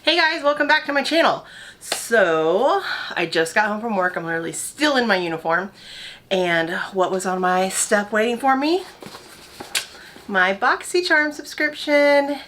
Hey guys, welcome back to my channel. So, I just got home from work. I'm literally still in my uniform. And what was on my step waiting for me? My Boxy CharM subscription.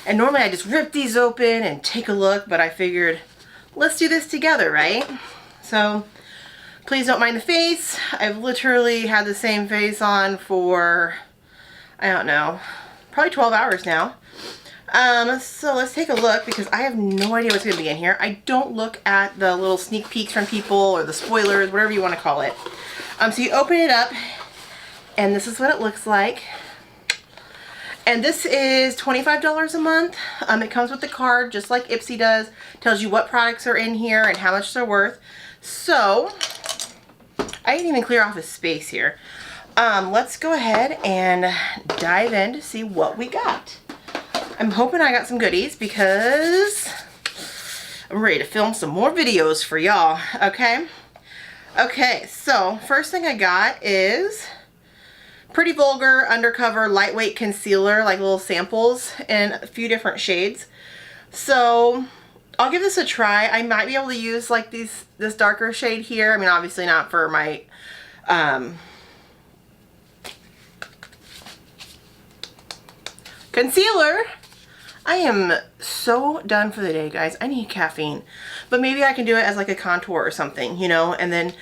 And normally I just rip these open and take a look, but I figured, let's do this together, right? So, please don't mind the face. I've literally had the same face on for, I don't know, probably 12 hours now. So let's take a look because I have no idea what's going to be in here. I don't look at the little sneak peeks from people or the spoilers, whatever you want to call it. So you open it up and this is what it looks like. And this is $25 a month. It comes with the card just like Ipsy does. Tells you what products are in here and how much they're worth. So, I didn't even clear off his space here. Let's go ahead and dive in to see what we got. I'm hoping I got some goodies because I'm ready to film some more videos for y'all, okay? Okay, so first thing I got is Pretty Vulgar Undercover Lightweight Concealer, like little samples in a few different shades. So I'll give this a try. I might be able to use like this darker shade here. I mean, obviously not for my concealer. I am so done for the day, guys. I need caffeine. But maybe I can do it as like a contour or something, you know, and then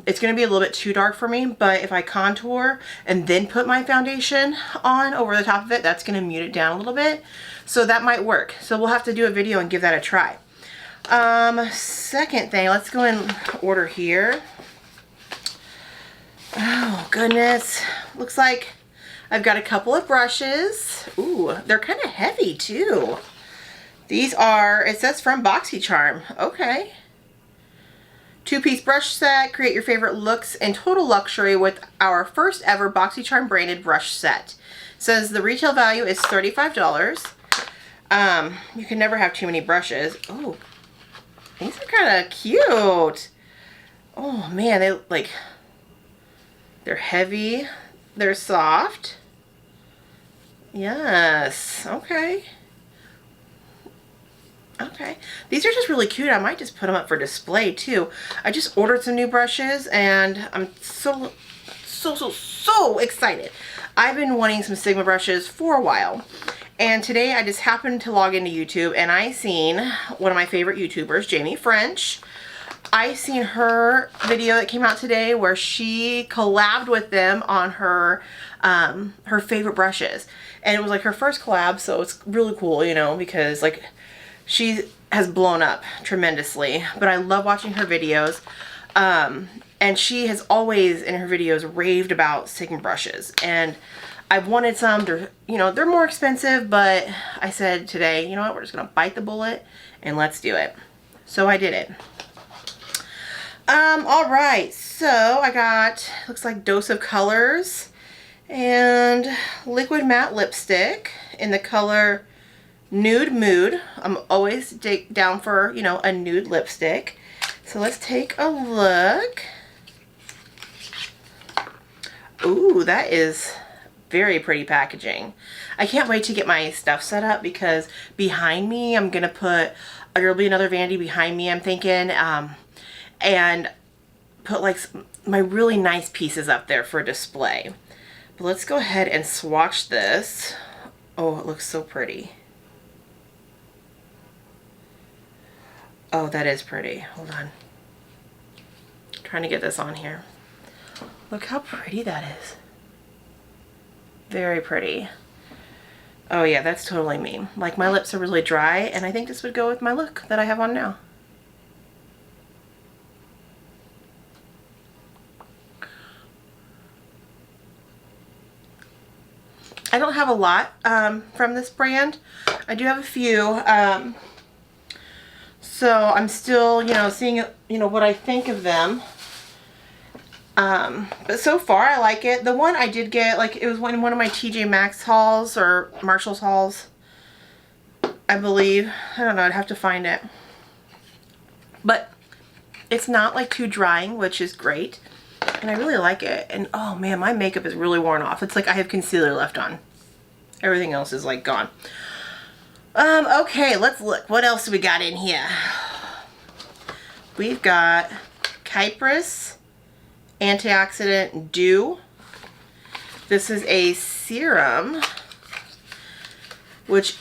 it's going to be a little bit too dark for me, but if I contour and then put my foundation on over the top of it, that's going to mute it down a little bit. So that might work. So we'll have to do a video and give that a try. Second thing, let's go in order here. Oh, goodness. Looks like I've got a couple of brushes. Ooh, they're kind of heavy too. These are, it says from Boxy CharM. Okay. 2-piece brush set. Create your favorite looks in total luxury with our first ever Boxy CharM branded brush set. It says the retail value is $35. You can never have too many brushes. Oh, these are kind of cute. Oh man, they're heavy. They're soft. Yes. Okay. Okay. These are just really cute. I might just put them up for display too. I just ordered some new brushes and I'm so excited. I've been wanting some Sigma brushes for a while. And today I just happened to log into YouTube and I seen one of my favorite YouTubers, Jamie French. I seen her video that came out today where she collabed with them on her her favorite brushes. And it was like her first collab, so it's really cool, you know, because like she has blown up tremendously. But I love watching her videos. And she has always in her videos raved about Sigma brushes. And I've wanted some. They're, you know, they're more expensive, but I said today, you know what, we're just gonna bite the bullet and let's do it. So I did it. All right, so I got, looks like Dose of Colors and liquid matte lipstick in the color Nude Mood. I'm always down for, you know, a nude lipstick. So let's take a look. Ooh, that is very pretty packaging. I can't wait to get my stuff set up because behind me, I'm going to put, there'll be another vanity behind me, I'm thinking, and put like my really nice pieces up there for display. But let's go ahead and swatch this. Oh, it looks so pretty. Oh, that is pretty. Hold on. I'm trying to get this on here. Look how pretty that is. Very pretty. Oh yeah, that's totally me. Like my lips are really dry and I think this would go with my look that I have on now. I don't have a lot from this brand. I do have a few. So I'm still, you know, seeing, you know, what I think of them. But so far I like it. The one I did get, like it was in one of my TJ Maxx hauls or Marshall's hauls, I believe. I don't know, I'd have to find it. But it's not like too drying, which is great. And I really like it. And oh man, my makeup is really worn off. It's like I have concealer left on. Everything else is like gone. Okay, let's look. What else do we got in here? We've got Cypress Antioxidant Dew. This is a serum, which,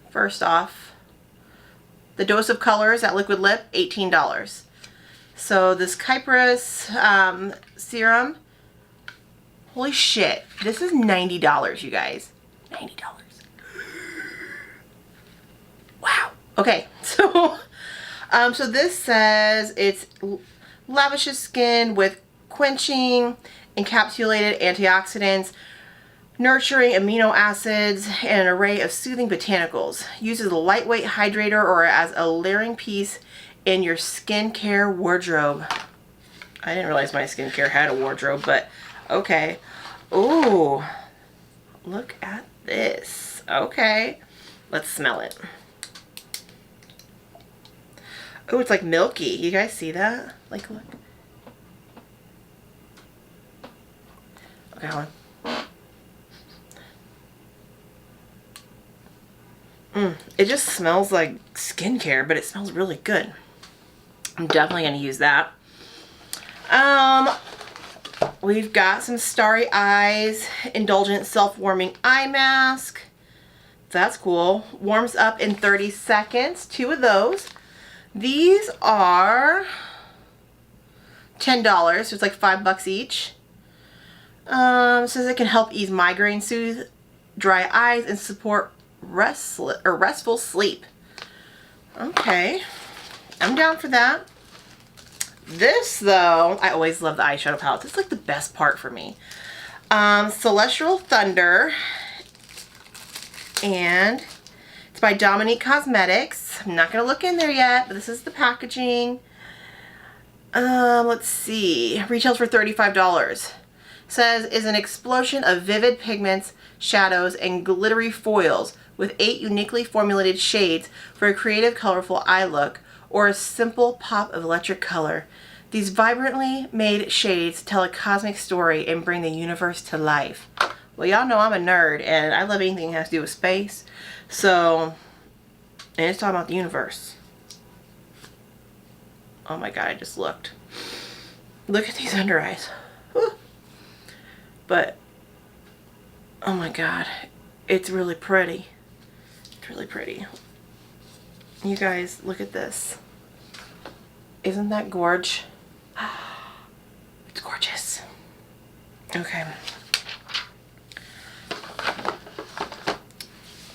first off, the dose of colors at Liquid Lip, $18. So this Cypress serum, holy shit, this is $90, you guys. $90. Wow. Okay, so so this says it's lavishes skin with quenching, encapsulated antioxidants, nurturing amino acids, and an array of soothing botanicals. Used as a lightweight hydrator or as a layering piece in your skincare wardrobe. I didn't realize my skincare had a wardrobe, but okay. Ooh, look at this. Okay, let's smell it. Oh, it's like milky. You guys see that? Like, look. Okay, hold on. It just smells like skincare, but it smells really good. I'm definitely going to use that. We've got some Starry Eyes Indulgent Self-Warming Eye Mask. That's cool. Warms up in 30 seconds. 2 of those. These are $10, so it's like $5 each. Says it can help ease migraine, soothe dry eyes, and support restful sleep. Okay, I'm down for that. This, though, I always love the eyeshadow palette. This is like the best part for me. Celestial Thunder, and it's by Dominique Cosmetics. I'm not gonna look in there yet, but this is the packaging. Let's see. Retails for $35. Says is an explosion of vivid pigments, shadows, and glittery foils with 8 uniquely formulated shades for a creative, colorful eye look or a simple pop of electric color. These vibrantly made shades tell a cosmic story and bring the universe to life. Well, y'all know I'm a nerd and I love anything that has to do with space. So, and it's talking about the universe. Oh my god, I just looked. Look at these under eyes. Whew. But, oh my god, it's really pretty. It's really pretty. You guys, look at this. Isn't that gorge? It's gorgeous. Okay.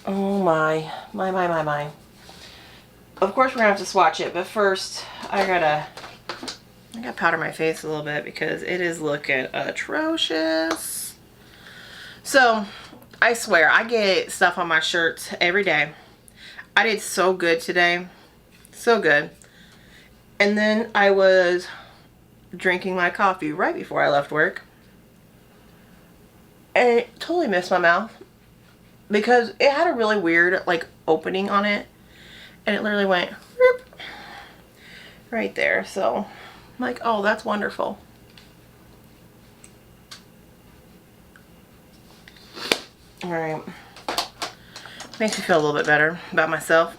Oh my. My. Of course we're gonna have to swatch it, but first I gotta powder my face a little bit because it is looking atrocious. So, I swear, I get stuff on my shirts every day. I did so good today. So good. And then I was drinking my coffee right before I left work. And it totally missed my mouth. Because it had a really weird, like, opening on it. And it literally went right there. So, I'm like, oh, that's wonderful. Alright. Makes me feel a little bit better about myself.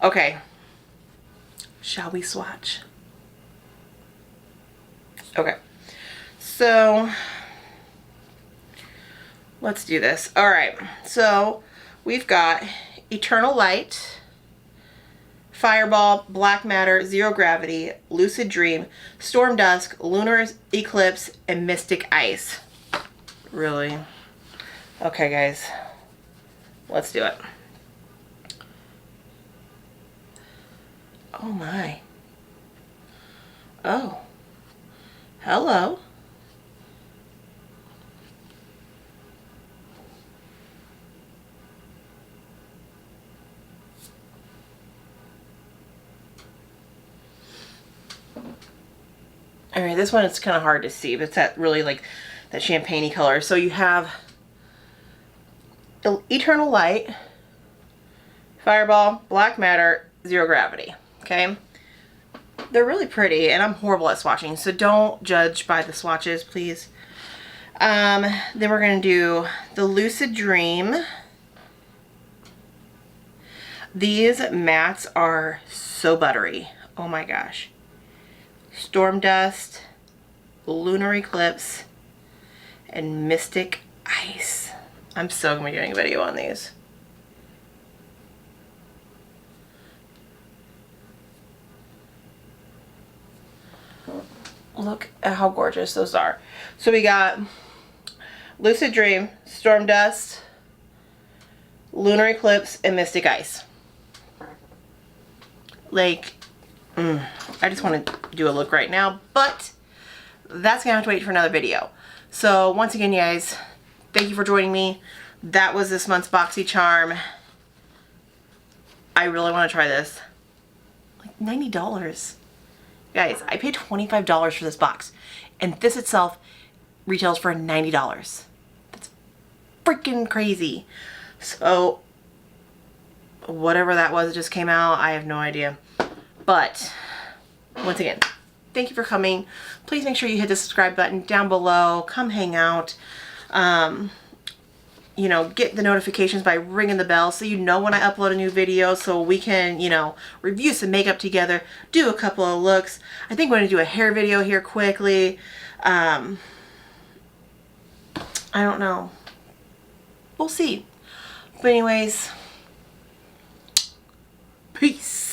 Okay. Shall we swatch? Okay. So, let's do this. Alright. So, we've got Eternal Light, Fireball, Black Matter, Zero Gravity, Lucid Dream, Storm Dusk, Lunar Eclipse, and Mystic Ice. Really? Okay, guys. Let's do it. Oh my. Oh. Hello. Alright, this one is kind of hard to see, but it's that really like that champagne-y color. So you have Eternal Light, Fireball, Black Matter, Zero Gravity. Okay? They're really pretty, and I'm horrible at swatching, so don't judge by the swatches, please. Then we're going to do the Lucid Dream. These mats are so buttery. Oh my gosh. Storm Dust, Lunar Eclipse, and Mystic Ice. I'm so going to be doing a video on these. Look at how gorgeous those are. So we got Lucid Dream, Storm Dust, Lunar Eclipse, and Mystic Ice. Like, I just want to do a look right now, but that's gonna have to wait for another video. So once again, you guys, thank you for joining me. That was this month's Boxy Charm. I really want to try this. Like $90. Guys, I paid $25 for this box, and this itself retails for $90. That's freaking crazy. So whatever that was that just came out, I have no idea. But once again, thank you for coming. Please make sure you hit the subscribe button down below. Come hang out. You know, get the notifications by ringing the bell so you know when I upload a new video, so we can, you know, review some makeup together, do a couple of looks. I think we're going to do a hair video here quickly. I don't know. We'll see. But anyways, peace.